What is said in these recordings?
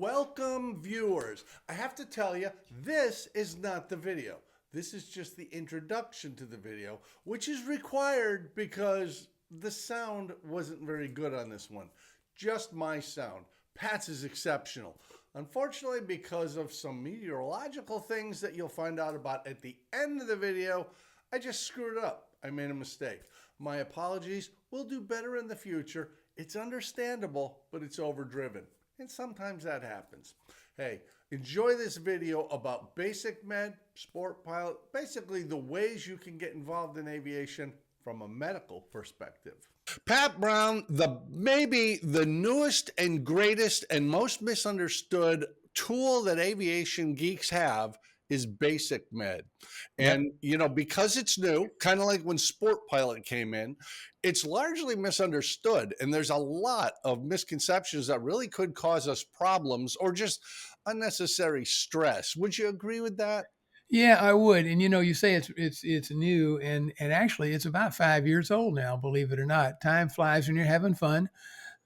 Welcome, viewers. I have to tell you, this is not the video. This is just the introduction to the video, which is required because the sound wasn't very good on this one. Just my sound. Pat's is exceptional. Unfortunately, because of some meteorological things that you'll find out about at the end of the video, I just screwed it up. I made a mistake. My apologies. We'll do better in the future. It's understandable, but it's overdriven. And sometimes that happens. Hey, enjoy this video about basic med, sport pilot, basically the ways you can get involved in aviation from a medical perspective. Pat Brown, maybe the newest and greatest and most misunderstood tool that aviation geeks have is basic med. And, because it's new, kind of like when sport pilot came in, it's largely misunderstood. And there's a lot of misconceptions that really could cause us problems or just unnecessary stress. Would you agree with that? Yeah, I would. And you say it's new, and actually it's about 5 years old now. Believe it or not, time flies when you're having fun,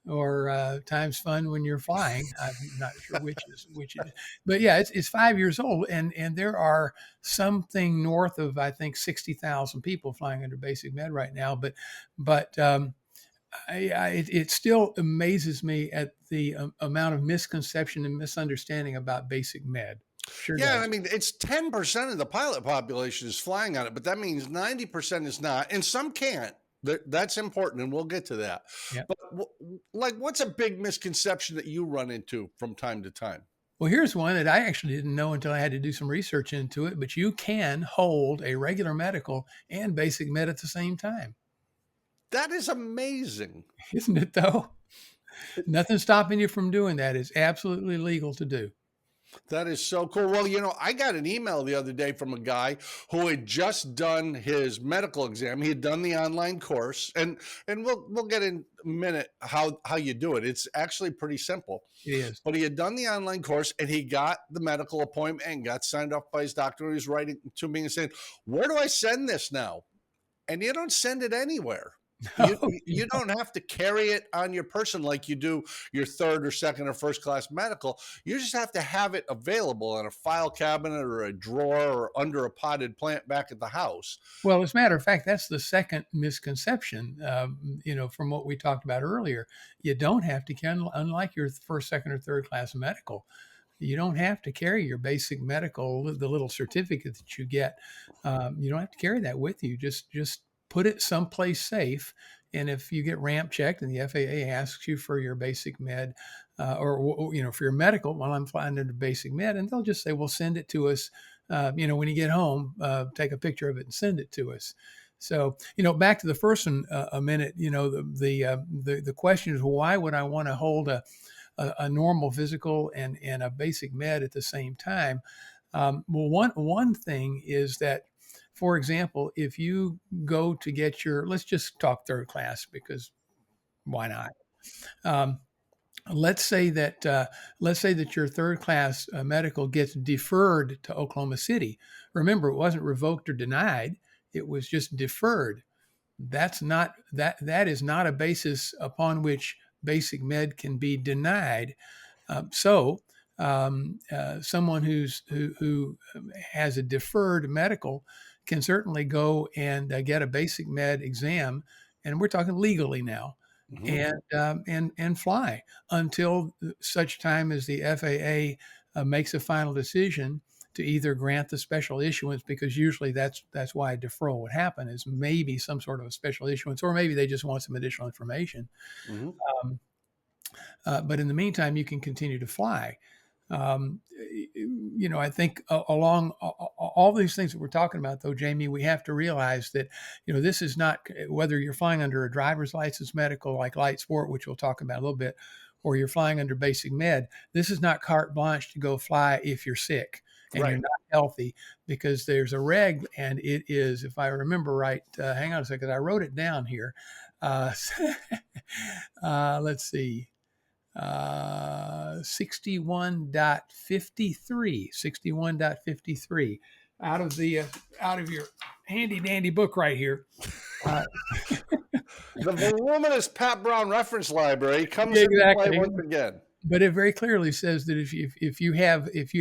or time's fun when you're flying. I'm not sure which is which. But yeah, it's 5 years old, and there are something north of, I think, 60,000 people flying under basic med right now. But it still amazes me at the amount of misconception and misunderstanding about basic med. Sure Yeah, does. I mean, it's 10% of the pilot population is flying on it, but that means 90% is not, and some can't. That's important, and we'll get to that. Yeah. But what's a big misconception that you run into from time to time? Well, here's one that I actually didn't know until I had to do some research into it, but you can hold a regular medical and basic med at the same time. That is amazing. Isn't it, though? Nothing stopping you from doing that. It's absolutely legal to do. That is so cool. Well, I got an email the other day from a guy who had just done his medical exam. He had done the online course, and we'll get in a minute how you do it. It's actually pretty simple. It is. But he had done the online course, and he got the medical appointment and got signed off by his doctor. He was writing to me and saying, "Where do I send this now?" And you don't send it anywhere. You don't have to carry it on your person like you do your third or second or first class medical. You just have to have it available in a file cabinet or a drawer or under a potted plant back at the house. Well, as a matter of fact, that's the second misconception, from what we talked about earlier. You don't have to carry, unlike your first, second, or third class medical, you don't have to carry your basic medical, the little certificate that you get. You don't have to carry that with you. Just put it someplace safe. And if you get ramp checked and the FAA asks you for your basic med, or for your medical, well, I'm flying under basic med, and they'll just say, well, send it to us. When you get home, take a picture of it and send it to us. So, back to the first one a minute, the question is, why would I want to hold a normal physical and a basic med at the same time? Well, one thing is that, for example, if you go to get let's just talk third class, because why not? Let's say that your third class medical gets deferred to Oklahoma City. Remember, it wasn't revoked or denied; it was just deferred. That is not a basis upon which basic med can be denied. Someone who has a deferred medical can certainly go and get a basic med exam, and we're talking legally now, and fly until such time as the FAA makes a final decision to either grant the special issuance, because usually that's why a deferral would happen, is maybe some sort of a special issuance, or maybe they just want some additional information. Mm-hmm. But in the meantime, you can continue to fly. I think along all these things that we're talking about, though, Jamie, we have to realize that, this is not, whether you're flying under a driver's license medical like light sport, which we'll talk about a little bit, or you're flying under basic med, this is not carte blanche to go fly if you're sick and Right. you're not healthy, because there's a reg, and it is, if I remember right, hang on a second, I wrote it down here. Let's see. 61.53 out of your handy dandy book right here. The voluminous Pat Brown reference library comes Exactly. into play once again. But it very clearly says that if you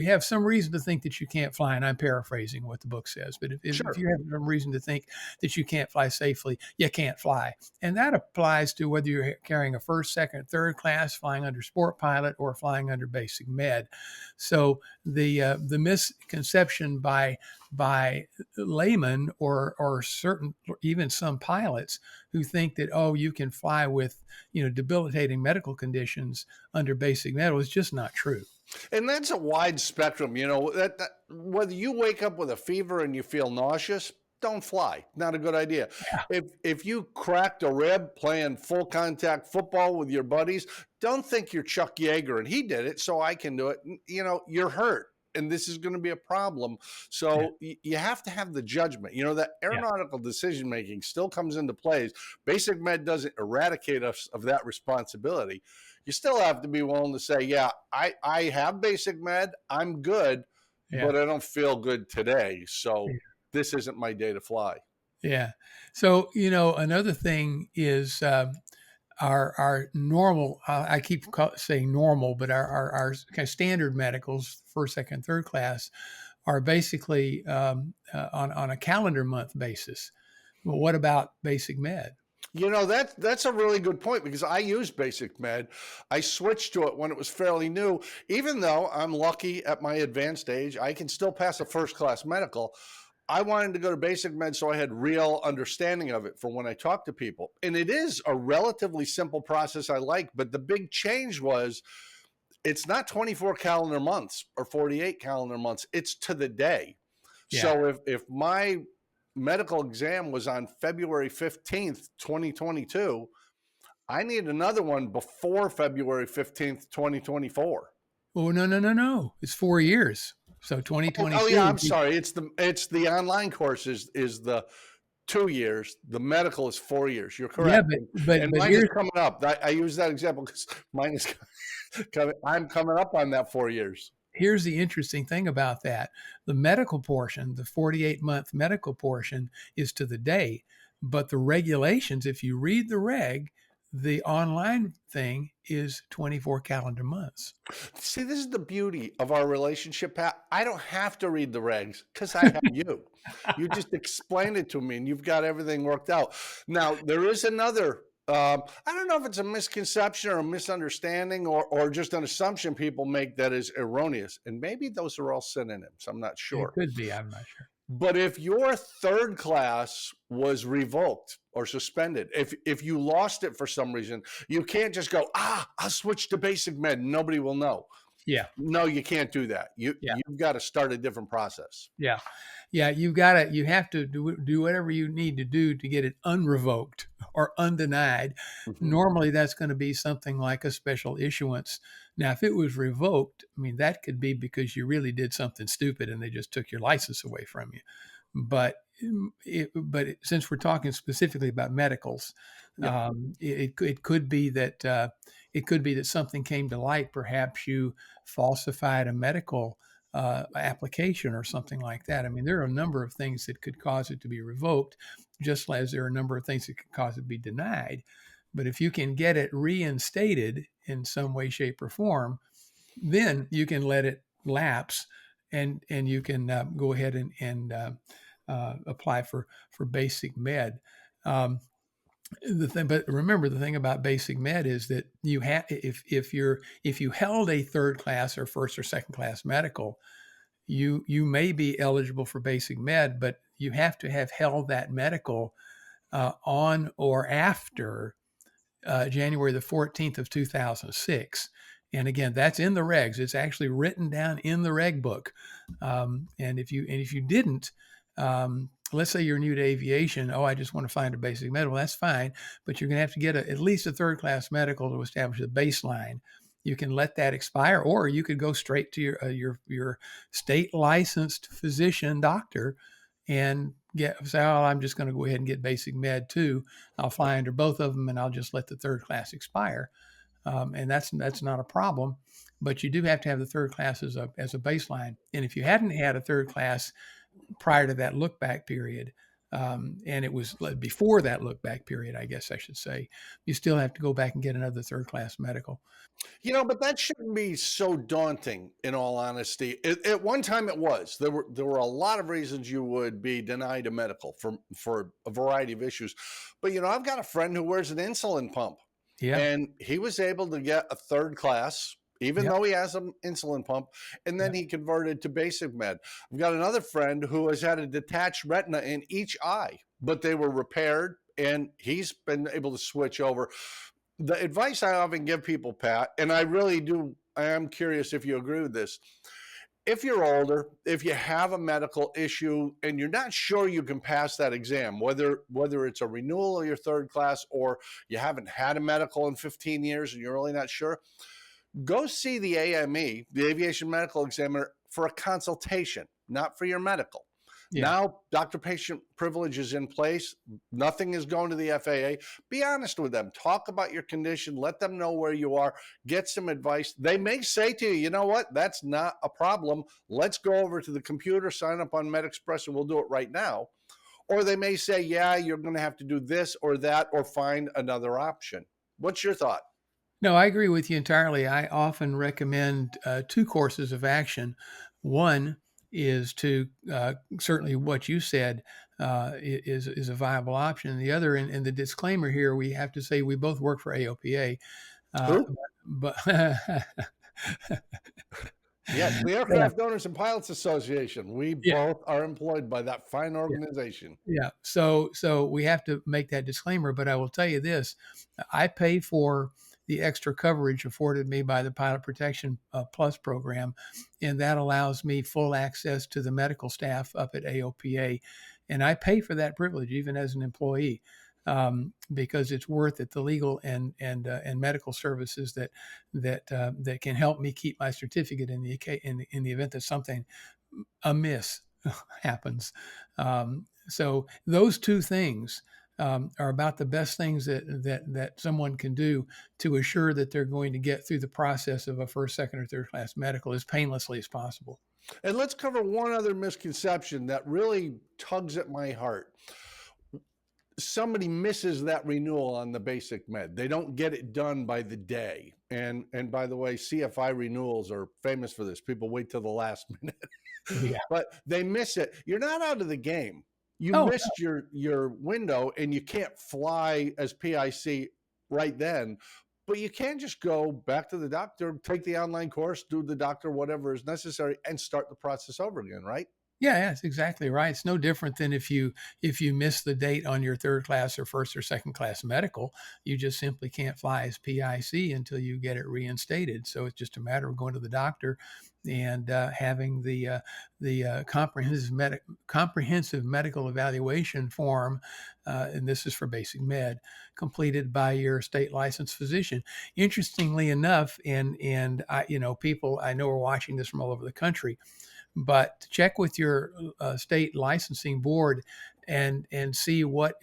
have some reason to think that you can't fly, and I'm paraphrasing what the book says, but if Sure. you have some reason to think that you can't fly safely, you can't fly, and that applies to whether you're carrying a first, second, third class, flying under sport pilot, or flying under basic med. So the misconception by laymen or certain even some pilots who think that, oh, you can fly with debilitating medical conditions under basic med is just not true. And that's a wide spectrum. That whether you wake up with a fever and you feel nauseous, don't fly. Not a good idea. Yeah. If you cracked a rib playing full contact football with your buddies, don't think you're Chuck Yeager and he did it, so I can do it. You're hurt. And this is going to be a problem. Yeah. So you have to have the judgment. That Yeah. aeronautical decision making still comes into play. Basic med doesn't eradicate us of that responsibility. You still have to be willing to say, yeah, I have basic med, I'm good, Yeah. but I don't feel good today. So Yeah. this isn't my day to fly. Yeah. So, another thing is our normal, I keep saying normal, but our kind of standard medicals, first, second, third class, are basically on a calendar month basis. Well, what about basic med? That's a really good point because I use basic med. I switched to it when it was fairly new. Even though I'm lucky at my advanced age, I can still pass a first class medical. I wanted to go to basic med so I had real understanding of it for when I talk to people. And it is a relatively simple process I like, but the big change was it's not 24 calendar months or 48 calendar months, it's to the day. Yeah. So if my medical exam was on February 15th, 2022, I need another one before February 15th, 2024. Oh, no, no, no, no. It's 4 years. So Oh yeah, 2022. I'm sorry. It's the online course is the 2 years. The medical is 4 years. You're Yeah, correct. And but mine is here's coming up. I use that example because mine is coming. I'm coming up on that 4 years. here's the interesting thing about that. The medical portion, the 48-month medical portion, is to the day, but the regulations, if you read the reg, the online thing is 24 calendar months. See, this is the beauty of our relationship, Pat. I don't have to read the regs because I have you. You just explain it to me and you've got everything worked out. Now, there is another, I don't know if it's a misconception or a misunderstanding or just an assumption people make that is erroneous. And maybe those are all synonyms. I'm not It sure. could be, I'm not sure. But if your third class was revoked or suspended, if you lost it for some reason, you can't just go, I'll switch to basic med. Nobody will know. Yeah. No, you can't do that. Yeah. You've got to start a different process. Yeah. Yeah, you have to do whatever you need to do to get it unrevoked or undenied. Mhm. Normally, that's going to be something like a special issuance. Now, if it was revoked, I mean, that could be because you really did something stupid and they just took your license away from you. But since we're talking specifically about medicals, Yeah. it could be that something came to light. Perhaps you falsified a medical application or something like that. I mean, there are a number of things that could cause it to be revoked, just as there are a number of things that could cause it to be denied. But if you can get it reinstated in some way, shape, or form, then you can let it lapse, and you can go ahead and apply for basic med. But remember, the thing about basic med is that you have if you held a third class or first or second class medical, you may be eligible for basic med, but you have to have held that medical on or after January the 14th of 2006. And again, that's in the regs. It's actually written down in the reg book. And if you didn't, let's say you're new to aviation. Oh, I just want to find a basic medical. That's fine, but you're going to have to get at least a third class medical to establish a baseline. You can let that expire, or you could go straight to your state licensed physician doctor and say, oh, I'm just going to go ahead and get basic med too. I'll fly under both of them, and I'll just let the third class expire. And that's not a problem. But you do have to have the third class as a baseline. And if you hadn't had a third class prior to that look back period, And it was before that look back period, I guess I should say. You still have to go back and get another third class medical. But that shouldn't be so daunting, in all honesty. At one time, it was. There were a lot of reasons you would be denied a medical for a variety of issues. But I've got a friend who wears an insulin pump, Yeah. and he was able to get a third class, even Yep. though he has an insulin pump, and then Yep. he converted to basic med. I've got another friend who has had a detached retina in each eye, but they were repaired, and he's been able to switch over. The advice I often give people, Pat, and I am curious if you agree with this. If you're older, if you have a medical issue and you're not sure you can pass that exam, whether it's a renewal of your third class or you haven't had a medical in 15 years and you're really not sure, go see the AME, the Aviation Medical Examiner, for a consultation, not for your medical. Yeah. Now, doctor patient privilege is in place. Nothing is going to the FAA. Be honest with them. Talk about your condition. Let them know where you are. Get some advice. They may say to you, you know what? That's not a problem. Let's go over to the computer, sign up on MedExpress, and we'll do it right now. Or they may say, yeah, you're going to have to do this or that or find another option. What's your thought? No, I agree with you entirely. I often recommend two courses of action. One is to certainly what you said is a viable option. The other, and the disclaimer here, we have to say we both work for AOPA, uh, Who? but Yes, the yeah, Aircraft Owners and Pilots Association. We yeah, both are employed by that fine yeah. organization. Yeah. So we have to make that disclaimer, but I will tell you this. I pay for the extra coverage afforded me by the Pilot Protection Plus program, and that allows me full access to the medical staff up at AOPA, and I pay for that privilege even as an employee. Because it's worth it, the legal and medical services that can help me keep my certificate in the event that something amiss happens. So those two things are about the best things that someone can do to assure that they're going to get through the process of a first, second, or third class medical as painlessly as possible. And let's cover one other misconception that really tugs at my heart. Somebody misses that renewal on the basic med. They don't get it done by the day. And by the way, CFI renewals are famous for this. People wait till the last minute. Yeah. But they miss it. You're not out of the game. You Oh, missed your window and you can't fly as PIC right then. But you can just go back to the doctor, take the online course, do the doctor whatever is necessary, and start the process over again, right? yeah, that's exactly right. It's no different than if you miss the date on your third class or first or second class medical, you just simply can't fly as PIC until you get it reinstated. So it's just a matter of going to the doctor and having the comprehensive medical evaluation form, and this is for basic med, completed by your state licensed physician. Interestingly enough, and I, people I know are watching this from all over the country, but check with your state licensing board and see what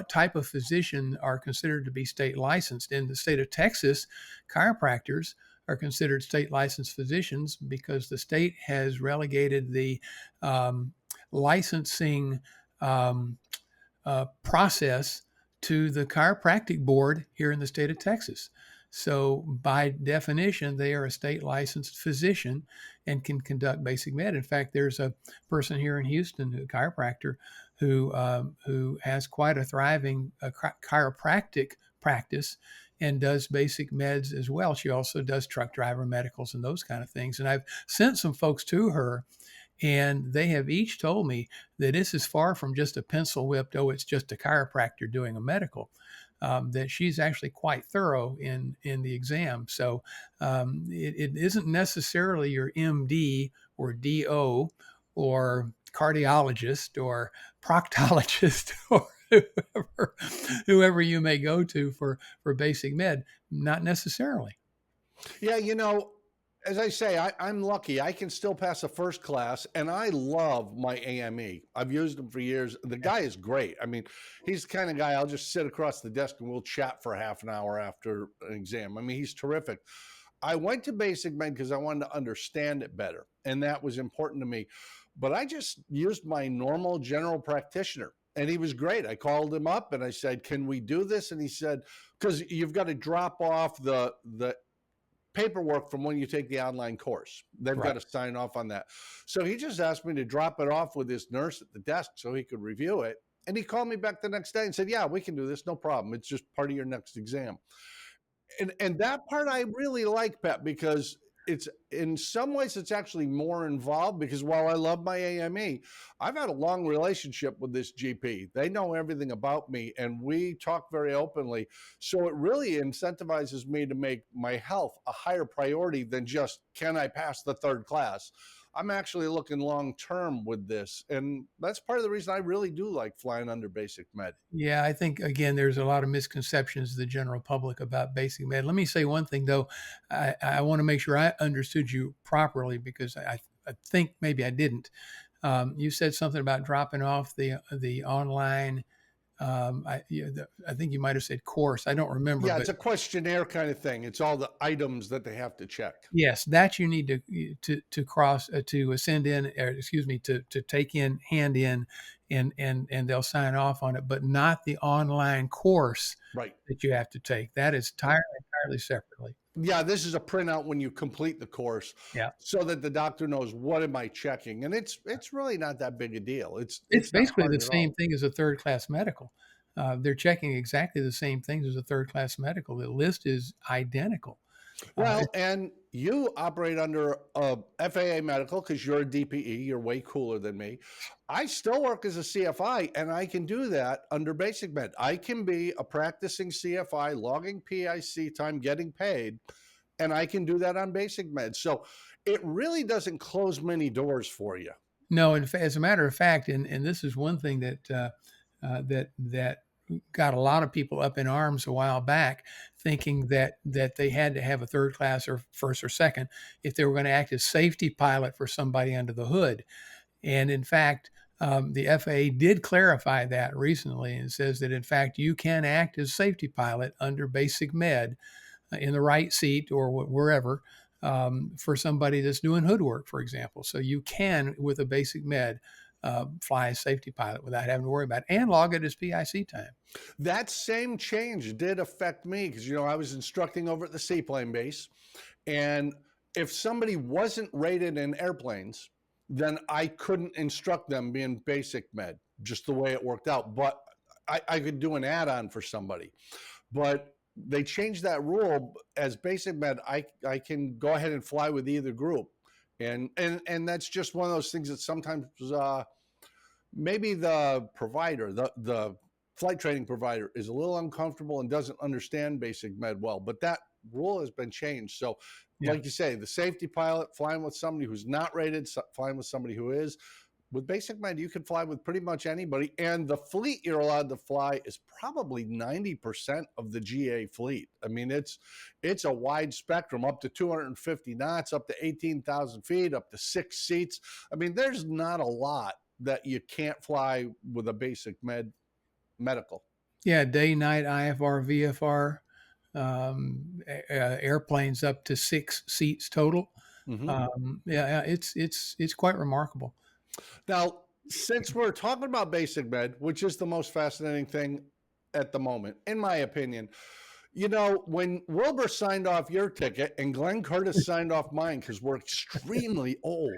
type of physician are considered to be state licensed. In the state of Texas, chiropractors are considered state licensed physicians because the state has relegated the licensing um, process to the chiropractic board here in the state of Texas. So, by definition, they are a state licensed physician and can conduct basic med. In fact, there's a person here in Houston, a chiropractor, who has quite a thriving chiropractic practice and does basic meds as well. She also does truck driver medicals and those kind of things. And I've sent some folks to her, and they have each told me that this is far from just a pencil whipped, oh, it's just a chiropractor doing a medical. That she's actually quite thorough in the exam. So it isn't necessarily your MD or DO or cardiologist or proctologist or whoever you may go to for basic med. Not necessarily. Yeah, as I say, I'm lucky. I can still pass a first class, and I love my AME. I've used him for years. The guy is great. I mean, he's the kind of guy I'll just sit across the desk and we'll chat for half an hour after an exam. I mean, he's terrific. I went to basic med because I wanted to understand it better, and that was important to me. But I just used my normal general practitioner, and he was great. I called him up and I said, "Can we do this?" And he said, "Because you've got to drop off the paperwork from when you take the online course. They've got Right. to sign off on that." So he just asked me to drop it off with his nurse at the desk so he could review it. And he called me back the next day and said, "Yeah, we can do this. No problem. It's just part of your next exam." And that part I really like, Pat, because it's in some ways it's actually more involved, because while I love my AME, I've had a long relationship with this GP. They know everything about me and we talk very openly. So it really incentivizes me to make my health a higher priority than just, can I pass the third class? I'm actually looking long term with this. And that's part of the reason I really do like flying under basic med. Yeah, I think again, there's a lot of misconceptions of the general public about basic med. Let me say one thing though. I want to make sure I understood you properly because I think maybe I didn't. You said something about dropping off the online. I think you might have said course. I don't remember, Yeah, but it's a questionnaire kind of thing. It's all the items that they have to check. yes, that you need to cross to send in, or excuse me, to take in, hand in, and they'll sign off on it, but not the online course Right. that you have to take. That is entirely separately. Yeah, this is a printout when you complete the course Yeah, so that the doctor knows what am I checking. And it's really not that big a deal. it's It's not basically the hard at same all. thing as a third class medical. They're checking exactly the same things as a third class medical. The list is identical. Well, and you operate under a FAA medical because you're a DPE, you're way cooler than me. I still work as a CFI and I can do that under basic med. I can be a practicing CFI, logging PIC time, getting paid, and I can do that on basic med. So it really doesn't close many doors for you. No, as a matter of fact, and this is one thing that that got a lot of people up in arms a while back, thinking that they had to have a third class or first or second if they were going to act as safety pilot for somebody under the hood. And in fact, the FAA did clarify that recently and says that in fact you can act as safety pilot under basic med in the right seat or wherever for somebody that's doing hood work, for example. So you can, with a basic med, fly a safety pilot without having to worry about it and log it as PIC time. That same change did affect me because, I was instructing over at the seaplane base. And if somebody wasn't rated in airplanes, then I couldn't instruct them being basic med, just the way it worked out. But I could do an add-on for somebody. But they changed that rule as basic med. I can go ahead and fly with either group. And that's just one of those things that sometimes maybe the provider, the flight training provider, is a little uncomfortable and doesn't understand basic med well. But that rule has been changed. So, Yeah. like you say, the safety pilot flying with somebody who's not rated, flying with somebody who is. With basic med, you can fly with pretty much anybody. And the fleet you're allowed to fly is probably 90% of the GA fleet. I mean, it's a wide spectrum, up to 250 knots, up to 18,000 feet, up to 6 seats. I mean, there's not a lot that you can't fly with a basic medical. Yeah, day, night, IFR, VFR, airplanes up to 6 seats total. Yeah, it's quite remarkable. Now, since we're talking about basic med, which is the most fascinating thing at the moment, in my opinion, when Wilbur signed off your ticket and Glenn Curtis signed off mine, because we're extremely old,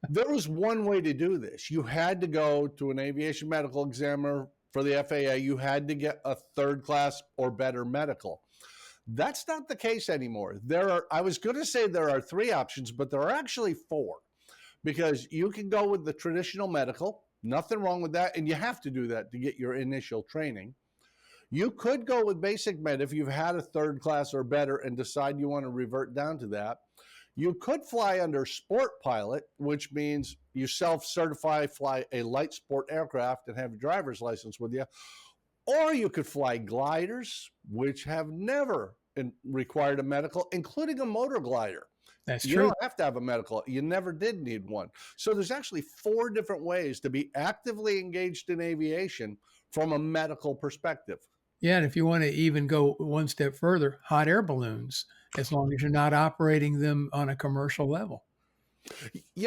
there was one way to do this. You had to go to an aviation medical examiner for the FAA. You had to get a third class or better medical. That's not the case anymore. I was going to say there are 3 options, but there are actually 4, because you can go with the traditional medical. Nothing wrong with that. And you have to do that to get your initial training. You could go with basic med if you've had a third class or better and decide you want to revert down to that. You could fly under sport pilot, which means you self-certify, fly a light sport aircraft and have your driver's license with you. Or you could fly gliders, which have never required a medical, including a motor glider. That's You true. don't have to have a medical. You never did need one. So there's actually 4 different ways to be actively engaged in aviation from a medical perspective. Yeah, and if you want to even go one step further, hot air balloons, as long as you're not operating them on a commercial level.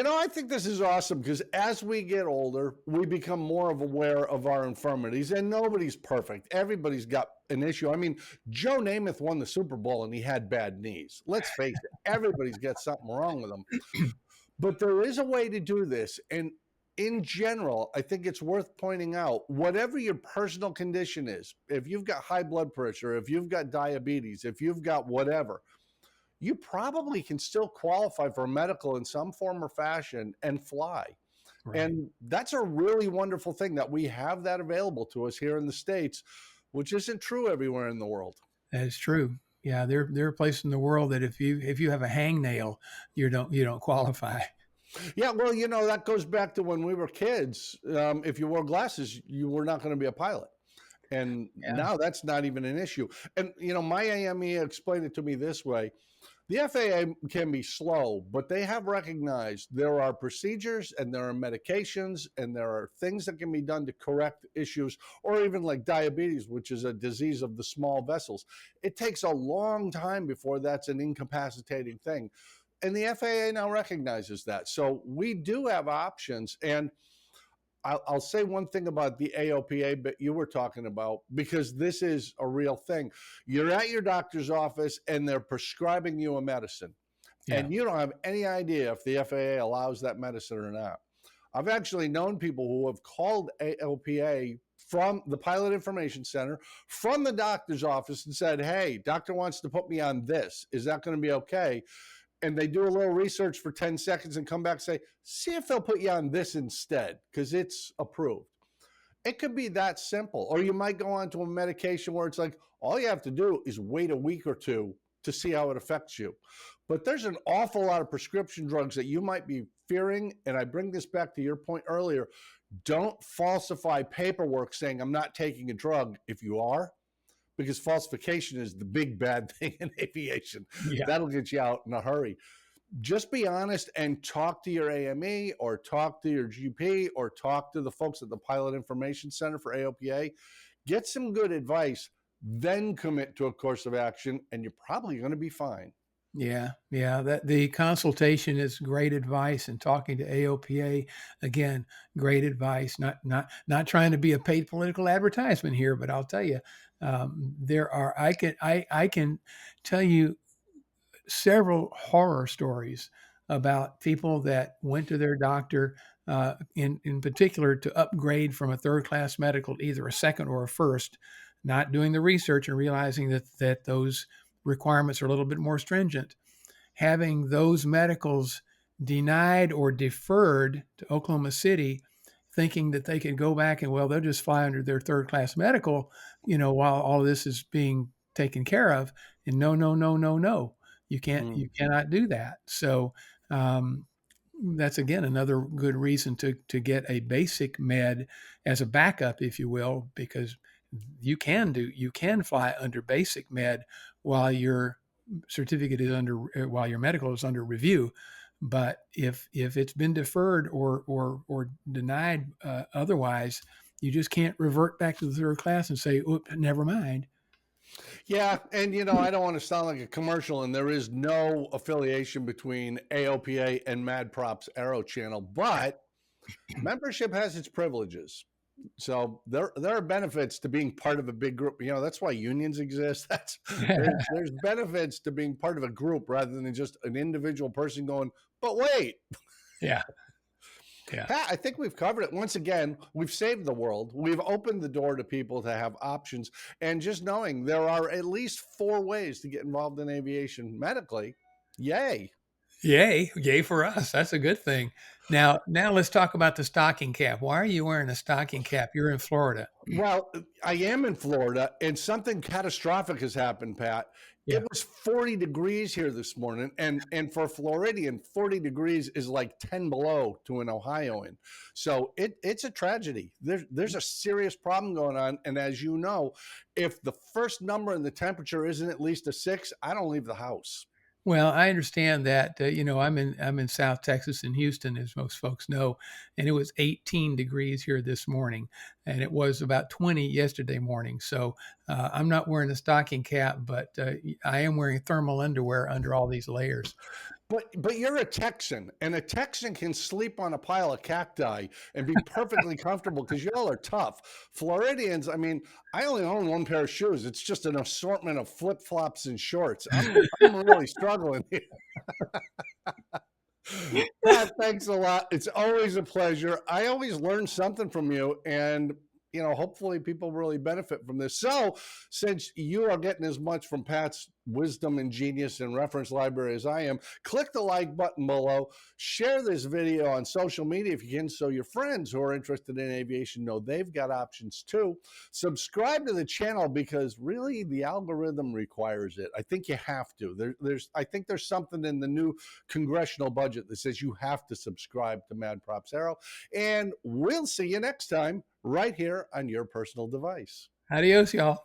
I think this is awesome because as we get older, we become more of aware of our infirmities, and nobody's perfect. Everybody's got an issue. I mean, Joe Namath won the Super Bowl and he had bad knees. Let's face it, everybody's got something wrong with them. But there is a way to do this. And in general, I think it's worth pointing out whatever your personal condition is, if you've got high blood pressure, if you've got diabetes, if you've got whatever, you probably can still qualify for medical in some form or fashion and fly. Right. And that's a really wonderful thing that we have that available to us here in the States, which isn't true everywhere in the world. That is true. Yeah, there are places in the world that if you have a hangnail, you don't qualify. Yeah, well, that goes back to when we were kids. If you wore glasses, you were not going to be a pilot. And Yeah, now that's not even an issue. And, my AME explained it to me this way. The FAA can be slow, but they have recognized there are procedures and there are medications and there are things that can be done to correct issues, or even like diabetes, which is a disease of the small vessels. It takes a long time before that's an incapacitating thing. And the FAA now recognizes that. So we do have options. And I'll say one thing about the AOPA, but you were talking about, because this is a real thing. You're at your doctor's office and they're prescribing you a medicine, yeah, and you don't have any idea if the FAA allows that medicine or not. I've actually known people who have called AOPA from the Pilot Information Center, from the doctor's office, and said, "Hey, doctor wants to put me on this. Is that going to be okay?" And they do a little research for 10 seconds and come back and say, see if they'll put you on this instead because it's approved. It could be that simple. Or you might go on to a medication where it's like, all you have to do is wait a week or two to see how it affects you. But there's an awful lot of prescription drugs that you might be fearing. And I bring this back to your point earlier. Don't falsify paperwork saying I'm not taking a drug if you are, because falsification is the big bad thing in aviation. yeah. That'll get you out in a hurry. Just be honest and talk to your AME or talk to your GP or talk to the folks at the Pilot Information Center for AOPA. Get some good advice, then commit to a course of action, and you're probably going to be fine. Yeah, yeah, that the consultation is great advice, and talking to AOPA, again, great advice. Not trying to be a paid political advertisement here, but I'll tell you, there are I can tell you several horror stories about people that went to their doctor, in particular, to upgrade from a third class medical to either a second or a first, not doing the research and realizing that those requirements are a little bit more stringent, having those medicals denied or deferred to Oklahoma City, thinking that they could go back and, well, they'll just fly under their third class medical, while all this is being taken care of. And no, no, no, no, no, you cannot do that. So that's again another good reason to get a basic med as a backup, if you will, because you can fly under basic med while your certificate is while your medical is under review. But if it's been deferred or denied otherwise, you just can't revert back to the third class and say, "Oop, never mind." Yeah, and I don't want to sound like a commercial, and there is no affiliation between AOPA and MadPropsAero channel, but membership has its privileges. So there are benefits to being part of a big group. That's why unions exist. There's benefits to being part of a group rather than just an individual person going, but wait. Yeah, yeah. Pat, I think we've covered it. Once again, we've saved the world. We've opened the door to people to have options. And just knowing there are at least 4 ways to get involved in aviation medically, yay. Yay for us. That's a good thing. Now let's talk about the stocking cap. Why are you wearing a stocking cap? You're in Florida. Well, I am in Florida, and something catastrophic has happened, Pat. It Yeah. was 40 degrees here this morning, and for a Floridian, 40 degrees is like 10 below to an Ohioan. So it's a tragedy. There's a serious problem going on, and as you know, if the first number in the temperature isn't at least a 6, I don't leave the house. Well, I understand that. I'm in South Texas in Houston, as most folks know, and it was 18 degrees here this morning, and it was about 20 yesterday morning. So I'm not wearing a stocking cap, but I am wearing thermal underwear under all these layers. But you're a Texan, and a Texan can sleep on a pile of cacti and be perfectly comfortable because y'all are tough. Floridians, I mean, I only own one pair of shoes. It's just an assortment of flip flops and shorts. I'm really struggling here. Pat, thanks a lot. It's always a pleasure. I always learn something from you, and hopefully people really benefit from this. So, since you are getting as much from Pat's wisdom and genius and reference library as I am, click the like button below. Share this video on social media if you can, so your friends who are interested in aviation know they've got options too. Subscribe to the channel because really the algorithm requires it. I think you have to. I think there's something in the new congressional budget that says you have to subscribe to MadPropsAero. And we'll see you next time right here on your personal device. Adios, y'all.